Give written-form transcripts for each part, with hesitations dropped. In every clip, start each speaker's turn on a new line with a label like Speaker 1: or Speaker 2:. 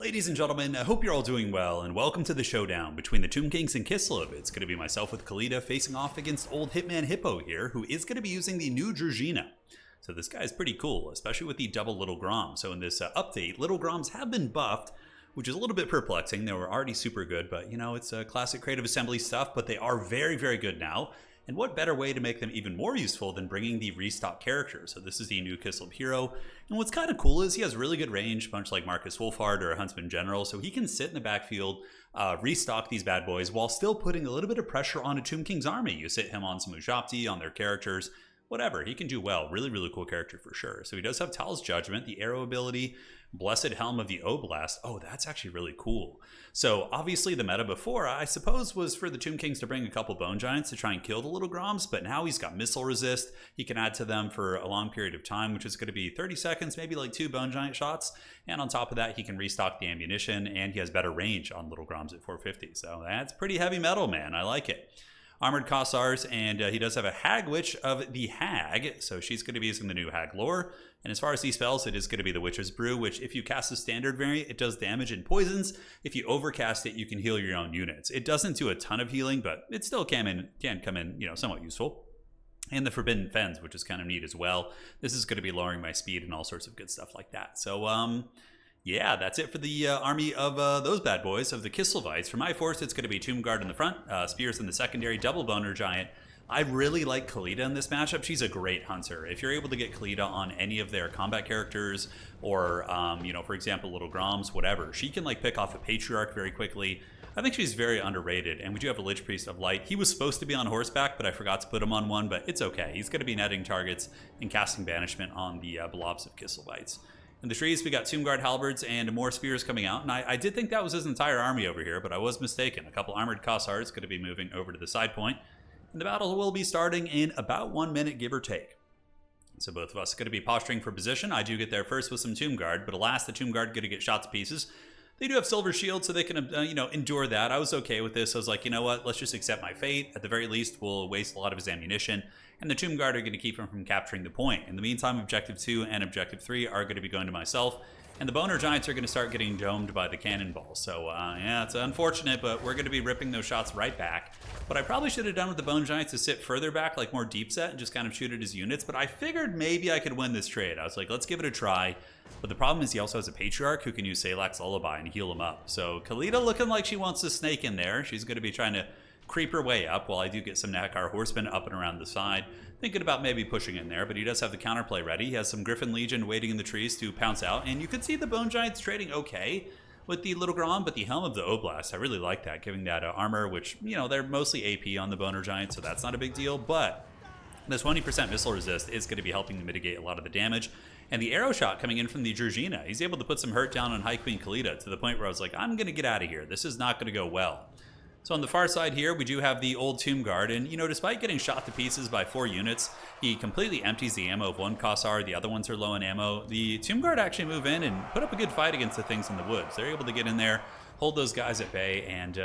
Speaker 1: Ladies and gentlemen, I hope you're all doing well, and welcome to the showdown between the Tomb Kings and Kislev. It's going to be myself with Khalida facing off against old Hitman Hippo here, who is going to be using the new Druzhina. So this guy is pretty cool, especially with the double Little Grom. So in this update, Little Groms have been buffed, which is a little bit perplexing. They were already super good, but you know, it's classic Creative Assembly stuff, but they are very, very good now. And what better way to make them even more useful than bringing the restock character? So this is the new Kislev hero. And what's kind of cool is he has really good range, much like Marcus Wolfhard or a Huntsman General. So he can sit in the backfield, restock these bad boys while still putting a little bit of pressure on a Tomb King's army. You sit him on some Ujapti, on their characters, whatever. He can do well. Really, really cool character for sure. So he does have Tal's Judgment, the arrow ability, Blessed Helm of the Oblast. Oh, that's actually really cool. So obviously the meta before, I suppose, was for the Tomb Kings to bring a couple Bone Giants to try and kill the Little Groms, but now he's got missile resist. He can add to them for a long period of time, which is going to be 30 seconds, maybe like 2 Bone Giant shots. And on top of that, he can restock the ammunition, and he has better range on Little Groms at 450. So that's pretty heavy metal, man. I like it. Armored Kossars, and he does have a Hag Witch of the Hag, so she's going to be using the new Hag lore. And as far as these spells, it is going to be the Witch's Brew, which if you cast the standard variant, it does damage and poisons. If you overcast it, you can heal your own units. It doesn't do a ton of healing, but it still can come in, you know, somewhat useful. And the Forbidden Fens, which is kind of neat as well. This is going to be lowering my speed and all sorts of good stuff like that. So, yeah, that's it for the army of those bad boys, of the Kislevites. For my force, it's going to be Tomb Guard in the front, Spears in the secondary, double Boner Giant. I really like Khalida in this matchup. She's a great hunter. If you're able to get Khalida on any of their combat characters, or, you know, for example, Little Groms, whatever, she can, like, pick off a Patriarch very quickly. I think she's very underrated, and we do have a Lich Priest of Light. He was supposed to be on horseback, but I forgot to put him on one, but it's okay. He's going to be netting targets and casting Banishment on the blobs of Kislevites. In the trees, we got Tomb Guard Halberds and more Spears coming out, and I did think that was his entire army over here, but I was mistaken. A couple Armored Kossars going to be moving over to the side point, and the battle will be starting in about 1 minute, give or take. So both of us are going to be posturing for position. I do get there first with some Tomb Guard, but alas, the Tomb Guard going to get shot to pieces. They do have Silver Shield, so they can, you know, endure that. I was okay with this. I was like, you know what? Let's just accept my fate. At the very least, we'll waste a lot of his ammunition, and the Tomb Guard are going to keep him from capturing the point. In the meantime, Objective 2 and Objective 3 are going to be going to myself, and the Boner Giants are going to start getting domed by the cannonball. So, yeah, it's unfortunate, but we're going to be ripping those shots right back. What I probably should have done with the Bone Giants is sit further back, like more deep set, and just kind of shoot at his units, but I figured maybe I could win this trade. I was like, let's give it a try. But the problem is he also has a Patriarch who can use Salak's Lullaby and heal him up. So Khalida looking like she wants to snake in there. She's going to be trying to creep her way up while I do get some Nakar Horsemen up and around the side. Thinking about maybe pushing in there, but he does have the counterplay ready. He has some Griffin Legion waiting in the trees to pounce out. And you can see the Bone Giants trading okay with the Little Grom, but the Helm of the Oblast, I really like that, giving that armor, which, you know, they're mostly AP on the Boner Giant, so that's not a big deal. But this 20% missile resist is going to be helping to mitigate a lot of the damage. And the arrow shot coming in from the Druzhina, he's able to put some hurt down on High Queen Khalida to the point where I was like, I'm going to get out of here. This is not going to go well. So on the far side here, we do have the old Tomb Guard. And, you know, despite getting shot to pieces by 4 units, he completely empties the ammo of one Kossar. The other ones are low in ammo. The Tomb Guard actually move in and put up a good fight against the things in the woods. They're able to get in there, hold those guys at bay, and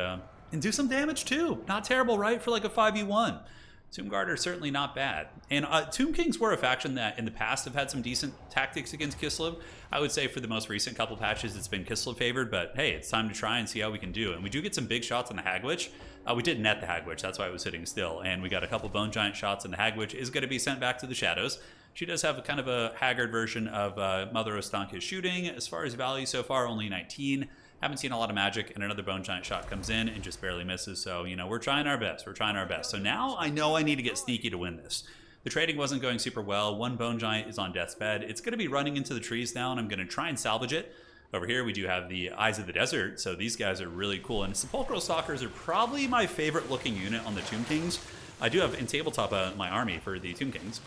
Speaker 1: do some damage too. Not terrible, right, for like a 5v1. Tomb Guard are certainly not bad. And Tomb Kings were a faction that in the past have had some decent tactics against Kislev. I would say for the most recent couple patches, it's been Kislev favored, but hey, it's time to try and see how we can do. And we do get some big shots on the Hag Witch. We did net the Hag Witch, that's why it was sitting still. And we got a couple Bone Giant shots, and the Hag Witch is going to be sent back to the shadows. She does have a kind of a haggard version of Mother Ostanka's shooting. As far as value so far, only 19. Haven't seen a lot of magic, and another Bone Giant shot comes in and just barely misses. So, you know, we're trying our best. We're trying our best. So now I know I need to get sneaky to win this. The trading wasn't going super well. One Bone Giant is on death's bed. It's going to be running into the trees now, and I'm going to try and salvage it. Over here, we do have the Eyes of the Desert. So these guys are really cool. And Sepulchral Stalkers are probably my favorite looking unit on the Tomb Kings. I do have in tabletop my army for the Tomb Kings.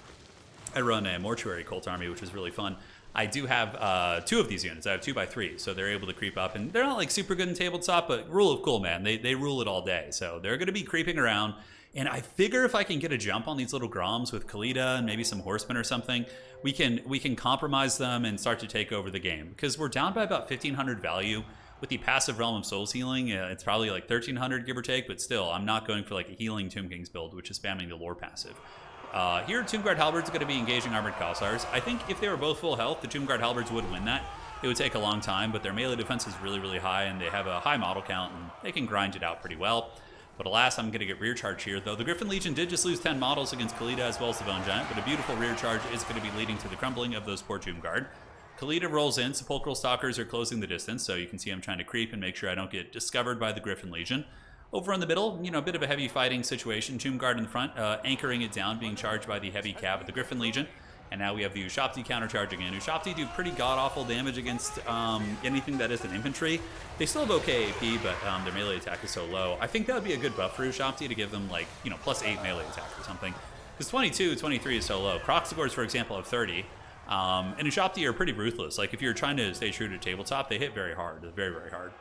Speaker 1: I run a Mortuary Cult army, which is really fun. I do have 2 of these units. I have 2x3, so they're able to creep up. And they're not like super good in tabletop, but rule of cool, man. They rule it all day. So they're going to be creeping around. And I figure if I can get a jump on these little Groms with Khalida and maybe some horsemen or something, we can compromise them and start to take over the game. Because we're down by about 1,500 value. With the passive Realm of Souls healing, it's probably like 1,300, give or take. But still, I'm not going for like a healing Tomb Kings build, which is spamming the lore passive. Here, Tomb Guard Halberds are going to be engaging Armored Kossars. I think if they were both full health, the Tomb Guard Halberds would win that. it would take a long time, but their melee defense is really, really high, and they have a high model count, and they can grind it out pretty well. But alas, I'm going to get rear charge here, though the Griffin Legion did just lose 10 models against Khalida as well as the Bone Giant, but a beautiful rear charge is going to be leading to the crumbling of those poor Tomb Guard. Khalida rolls in, Sepulchral Stalkers are closing the distance, so you can see I'm trying to creep and make sure I don't get discovered by the Griffin Legion. Over in the middle, a bit of a heavy fighting situation. Tomb Guard in the front, anchoring it down, being charged by the heavy cab of the Griffin Legion. And now we have the Ushabti countercharging in. Ushabti do pretty god-awful damage against anything that isn't infantry. They still have okay AP, but their melee attack is so low. I think that would be a good buff for Ushabti to give them, like, +8 melee attack or something. Because 22, 23 is so low. Kroxigors, for example, have 30. And Ushabti are pretty ruthless. Like, if you're trying to stay true to tabletop, they hit very hard. Very, very hard.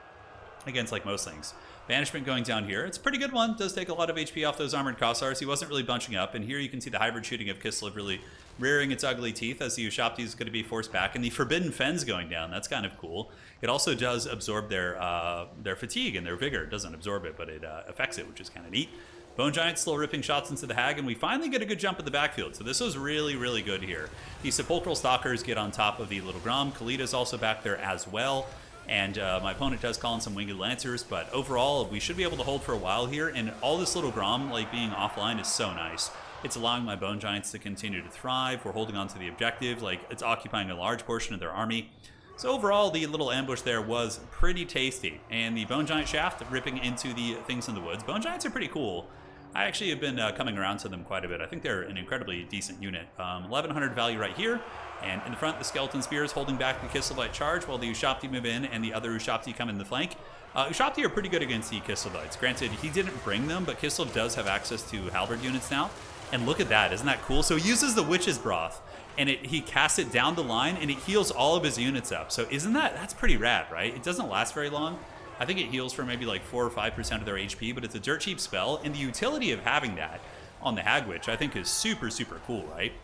Speaker 1: Against, like, most things. Banishment going down here. It's a pretty good one. Does take a lot of HP off those armored Kossars. He wasn't really bunching up. And here you can see the hybrid shooting of Kislev really rearing its ugly teeth as the Ushabti is going to be forced back. And the Forbidden Fens going down. That's kind of cool. It also does absorb their fatigue and their vigor. It doesn't absorb it, but it affects it, which is kind of neat. Bone Giant still ripping shots into the Hag, and we finally get a good jump in the backfield. So this was really, really good here. The Sepulchral Stalkers get on top of the Little Grom. Khalida's also back there as well. And my opponent does call in some Winged Lancers, but overall, we should be able to hold for a while here. And all this Little Grom, like, being offline is so nice. It's allowing my Bone Giants to continue to thrive. We're holding on to the objective. Like, it's occupying a large portion of their army. So overall, the little ambush there was pretty tasty. And the Bone Giant shaft ripping into the things in the woods. Bone Giants are pretty cool. I actually have been coming around to them quite a bit. I think they're an incredibly decent unit. 1100 value right here. And in the front, the Skeleton Spears holding back the Kislevite charge while the Ushabti move in and the other Ushabti come in the flank. Ushabti are pretty good against the Kislevites. Granted, he didn't bring them, but Kislev does have access to halberd units now. And look at that, isn't that cool? So he uses the Witch's Broth, and he casts it down the line, and it heals all of his units up. So that's pretty rad, right? It doesn't last very long. I think it heals for maybe like 4 or 5% of their HP, but it's a dirt cheap spell, and the utility of having that on the Hag Witch, I think, is super, super cool, right?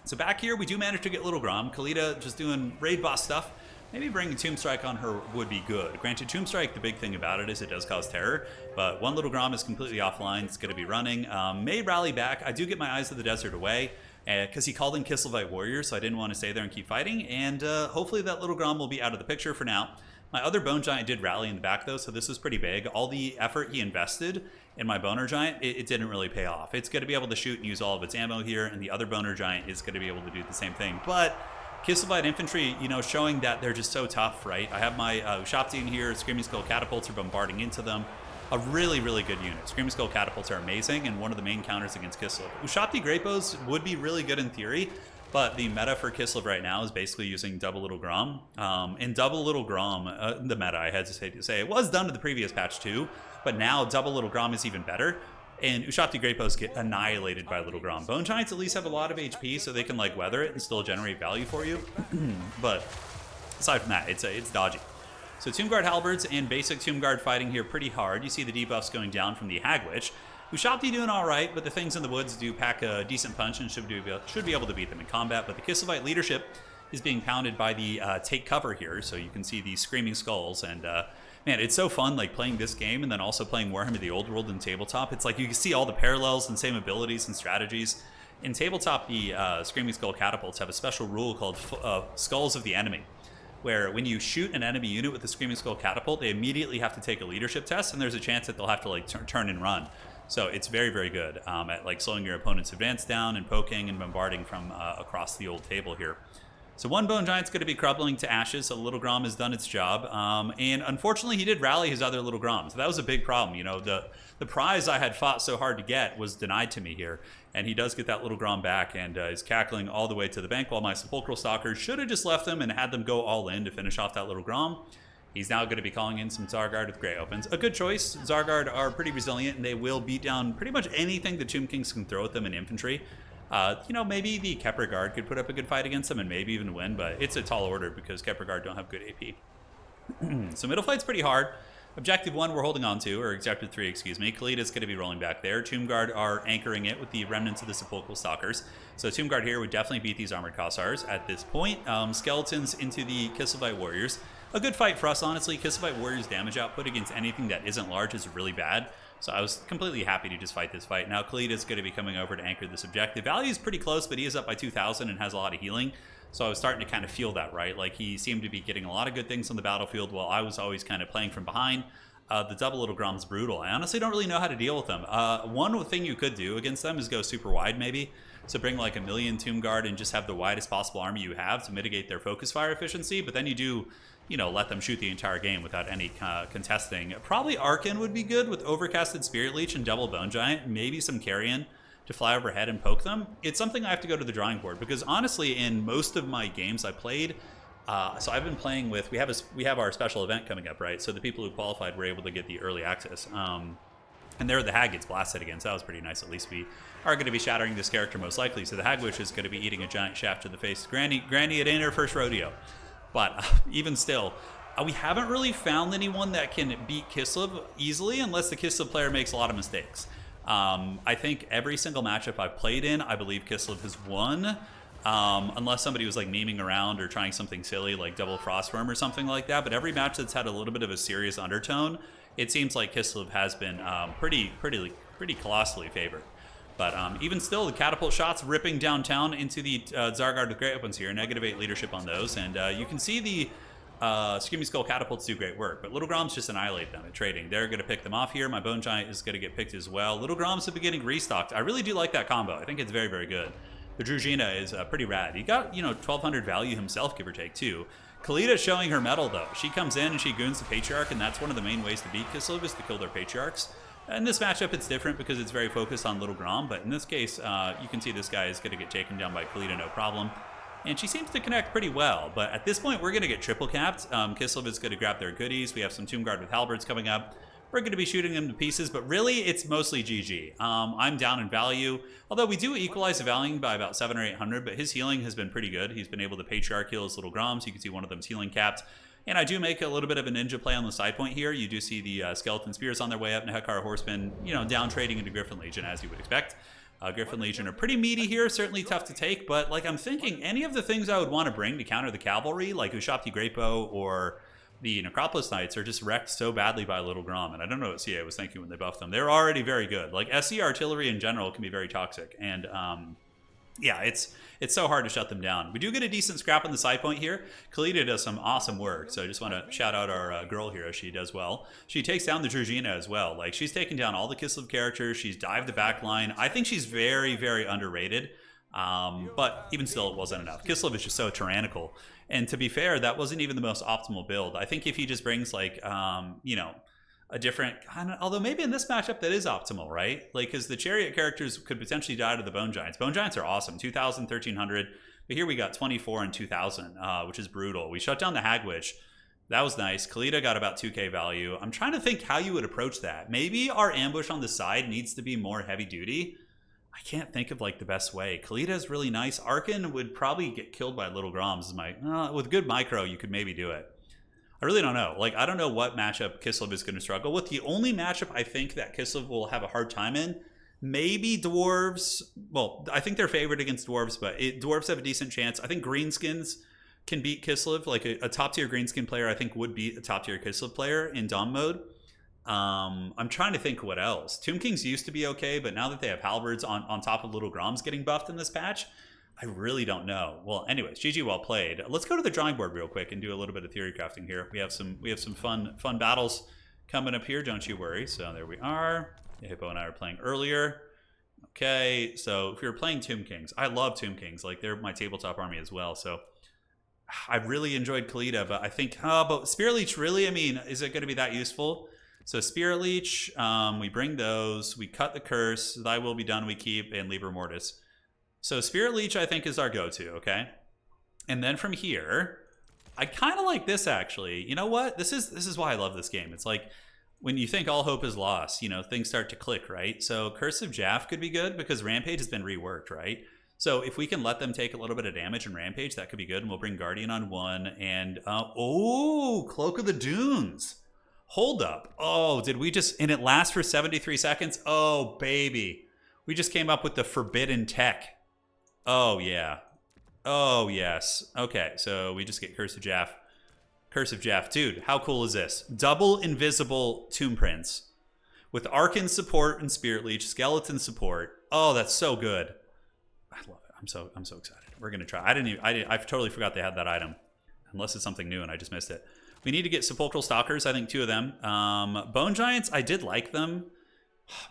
Speaker 1: So back here, we do manage to get Little Grom. Khalida just doing raid boss stuff. Maybe bringing Tomb Strike on her would be good. Granted, Tomb Strike, the big thing about it is it does cause terror, but one Little Grom is completely offline. It's going to be running. May rally back. I do get my Eyes of the Desert away because he called in Kislevite Warriors, so I didn't want to stay there and keep fighting, and hopefully that Little Grom will be out of the picture for now. My other Bone Giant did rally in the back, though, so this was pretty big. All the effort he invested in my Boner Giant, it didn't really pay off. It's going to be able to shoot and use all of its ammo here, and the other Boner Giant is going to be able to do the same thing. But Kislevite Infantry, showing that they're just so tough, right? I have my Ushabti in here. Screaming Skull Catapults are bombarding into them. A really, really good unit. Screaming Skull Catapults are amazing, and one of the main counters against Kislev. Ushabti Great Bows would be really good in theory, but the meta for Kislev right now is basically using double Little Grom. And double Little Grom, the meta, I hesitate to say, it was done in the previous patch too, but now double Little Grom is even better. And Ushabti Great Bows get annihilated by Little Grom. Bone Giants at least have a lot of HP, so they can like weather it and still generate value for you. But aside from that, it's dodgy. So Tomb Guard Halberds and basic Tomb Guard fighting here pretty hard. You see the debuffs going down from the Hag Witch. Ushabti doing all right, but the things in the woods do pack a decent punch and should be able to beat them in combat. But the Kislevite leadership is being pounded by the take cover here, so you can see the Screaming Skulls. And man, it's so fun like playing this game and then also playing Warhammer the Old World in tabletop. It's like you can see all the parallels and same abilities and strategies. In tabletop, the Screaming Skull Catapults have a special rule called Skulls of the Enemy, where when you shoot an enemy unit with the Screaming Skull Catapult, they immediately have to take a leadership test, and there's a chance that they'll have to like turn and run. So it's very, very good at like slowing your opponent's advance down and poking and bombarding from across the old table here. So one Bone Giant's going to be crumbling to ashes, so Little Grom has done its job. And unfortunately, he did rally his other Little Grom, so that was a big problem. The prize I had fought so hard to get was denied to me here. And he does get that Little Grom back and is cackling all the way to the bank, while my Sepulchral Stalkers should have just left him and had them go all in to finish off that Little Grom. He's now going to be calling in some Zargard with Grey Opens. A good choice. Zargard are pretty resilient, and they will beat down pretty much anything the Tomb Kings can throw at them in infantry. Maybe the Kepler Guard could put up a good fight against them and maybe even win, but it's a tall order because Kepler Guard don't have good AP. So middle fight's pretty hard. Objective 1 we're holding on to, or Objective 3, excuse me. Khalida's going to be rolling back there. Tomb Guard are anchoring it with the remnants of the Sepulchral Stalkers. So Tomb Guard here would definitely beat these Armored Kossars at this point. Skeletons into the Kislevite Warriors. A good fight for us, honestly. Kislevite Warriors' damage output against anything that isn't large is really bad. So I was completely happy to just fight this fight. Now Khalida's going to be coming over to anchor this objective. Value is pretty close, but he is up by 2,000 and has a lot of healing. So I was starting to kind of feel that, right? Like he seemed to be getting a lot of good things on the battlefield while I was always kind of playing from behind. The double Little Grom's brutal. I honestly don't really know how to deal with them. One thing you could do against them is go super wide maybe. So bring like a million Tomb Guard and just have the widest possible army you have to mitigate their focus fire efficiency. But then you do, you know, let them shoot the entire game without any contesting. Probably Arkan would be good with Overcasted Spirit Leech and double Bone Giant. Maybe some Carrion to fly overhead and poke them. It's something I have to go to the drawing board because honestly, in most of my games I played, so I've been playing with, we have our special event coming up, right? So the people who qualified were able to get the early access. And there the Hag gets blasted again, so that was pretty nice. At least we are going to be shattering this character most likely. So the Hag Witch is going to be eating a giant shaft to the face. Granny, it ain't her first rodeo. But even still, we haven't really found anyone that can beat Kislev easily unless the Kislev player makes a lot of mistakes. I think every single matchup I've played in, I believe Kislev has won. Unless somebody was like memeing around or trying something silly like double Frostworm or something like that. But every match that's had a little bit of a serious undertone, it seems like Kislev has been pretty colossally favored. But even still, the catapult shots ripping downtown into the Zargard with great weapons here. -8 leadership on those. And you can see the Screaming Skull catapults do great work. But Little Groms just annihilate them at trading. They're going to pick them off here. My Bone Giant is going to get picked as well. Little Groms have been getting restocked. I really do like that combo. I think it's very, very good. The Druzhina is pretty rad. He got, 1,200 value himself, give or take, too. Khalida showing her mettle, though. She comes in and she goons the Patriarch, and that's one of the main ways to beat Kislev is to kill their Patriarchs. In this matchup, it's different because it's very focused on Little Grom, but in this case, you can see this guy is going to get taken down by Khalida, no problem. And she seems to connect pretty well, but at this point, we're going to get triple capped. Kislev is going to grab their goodies. We have some Tomb Guard with Halberds coming up. We're going to be shooting them to pieces, but really, it's mostly GG. I'm down in value, although we do equalize the value by about 700 or 800, but his healing has been pretty good. He's been able to Patriarch heal his Little Groms. You can see one of them's healing capped. And I do make a little bit of a ninja play on the side point here. You do see the Skeleton Spears on their way up, and Hekar Horsemen, down trading into Griffin Legion, as you would expect. Griffin Legion are pretty meaty here, certainly tough to take, but like I'm thinking, any of the things I would want to bring to counter the cavalry, like Ushabti Greatbow or the Necropolis Knights, are just wrecked so badly by Little Grom, and I don't know what CA was thinking when they buffed them. They're already very good. Like, SC artillery in general can be very toxic, and yeah, it's so hard to shut them down. We do get a decent scrap on the side point here. Khalida does some awesome work, so I just want to shout out our girl hero. She does well. She takes down the Druzhina as well. Like, she's taken down all the Kislev characters. She's dived the back line. I think she's very, very underrated, but even still, it wasn't enough. Kislev is just so tyrannical. And to be fair, that wasn't even the most optimal build. I think if he just brings, like, a different, although maybe in this matchup that is optimal, right? Like, because the Chariot characters could potentially die to the Bone Giants. Bone Giants are awesome, 2,000, 1,300. But here we got 24 and 2,000, which is brutal. We shut down the Hag Witch. That was nice. Khalida got about 2k value. I'm trying to think how you would approach that. Maybe our ambush on the side needs to be more heavy duty. I can't think of like the best way. Khalida is really nice. Arkan would probably get killed by Little Groms. With good micro, you could maybe do it. I really don't know. Like, I don't know what matchup Kislev is going to struggle with. The only matchup I think that Kislev will have a hard time in, maybe Dwarves. Well, I think they're favored against Dwarves, but Dwarves have a decent chance. I think Greenskins can beat Kislev. Like, a top-tier Greenskin player, I think, would beat a top-tier Kislev player in Dom mode. I'm trying to think what else. Tomb Kings used to be okay, but now that they have Halberds on top of Little Groms getting buffed in this patch, I really don't know. Well, anyways, GG, well played. Let's go to the drawing board real quick and do a little bit of theory crafting here. We have some fun battles coming up here, don't you worry. So there we are. Hippo and I were playing earlier. Okay, so if you're playing Tomb Kings, I love Tomb Kings. Like, they're my tabletop army as well. So I really enjoyed Khalida, but I think, but Spirit Leech, really, I mean, is it going to be that useful? So Spirit Leech, we bring those, we cut the curse, thy will be done, we keep, and Liber Mortis. So Spirit Leech, I think, is our go-to, okay? And then from here, I kind of like this, actually. You know what? This is why I love this game. It's like, when you think all hope is lost, things start to click, right? So Curse of Jaff could be good because Rampage has been reworked, right? So if we can let them take a little bit of damage in Rampage, that could be good. And we'll bring Guardian on one. And, Cloak of the Dunes. Hold up. Oh, did we just... And it lasts for 73 seconds? Oh, baby. We just came up with the forbidden tech. Oh, yeah. Oh, yes. Okay, so we just get Curse of Jaff. Curse of Jaff. Dude, how cool is this? Double invisible Tomb Prince with Arkan support and Spirit Leech, Skeleton support. Oh, that's so good. I love it. I'm so excited. We're gonna try. I totally forgot they had that item, unless it's something new and I just missed it. We need to get Sepulchral Stalkers. I think 2 of them. Bone Giants. I did like them.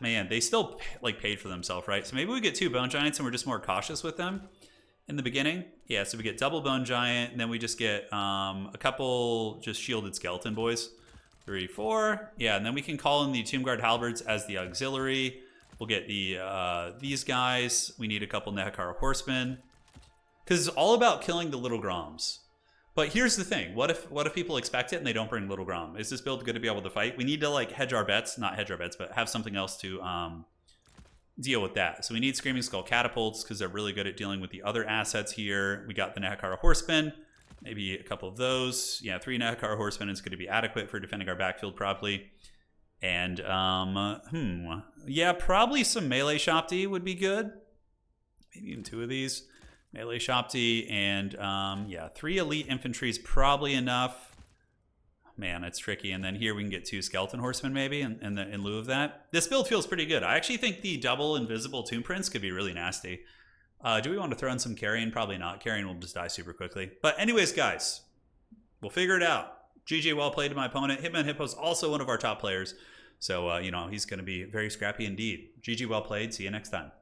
Speaker 1: Man, they still like paid for themselves, right? So maybe we get 2 Bone Giants and we're just more cautious with them in the beginning. Yeah. So we get double Bone Giant, and then we just get a couple just shielded skeleton boys. 3, 4. Yeah, and then we can call in the Tomb Guard Halberds as the auxiliary. We'll get the these guys. We need a couple Nehekara Horsemen, because it's all about killing the little Groms. But here's the thing: what if people expect it and they don't bring little Grom? Is this build going to be able to fight? We need to like hedge our bets, not hedge our bets, but have something else to deal with that. So we need Screaming Skull Catapults because they're really good at dealing with the other assets here. We got the Nehekara Horsemen. Maybe a couple of those. Yeah, 3 Nehekara Horsemen is going to be adequate for defending our backfield properly. And, yeah, probably some Melee Shopti would be good. Maybe even 2 of these. Melee Shopti and, yeah, 3 Elite Infantry is probably enough. Man, it's tricky. And then here we can get 2 Skeleton Horsemen maybe in lieu of that. This build feels pretty good. I actually think the double Invisible Tomb Prince could be really nasty. Do we want to throw in some Carrion? Probably not. Carrion will just die super quickly. But anyways, guys, we'll figure it out. GG, well played to my opponent. Hitman Hippo's also one of our top players. So, you know, he's going to be very scrappy indeed. GG, well played. See you next time.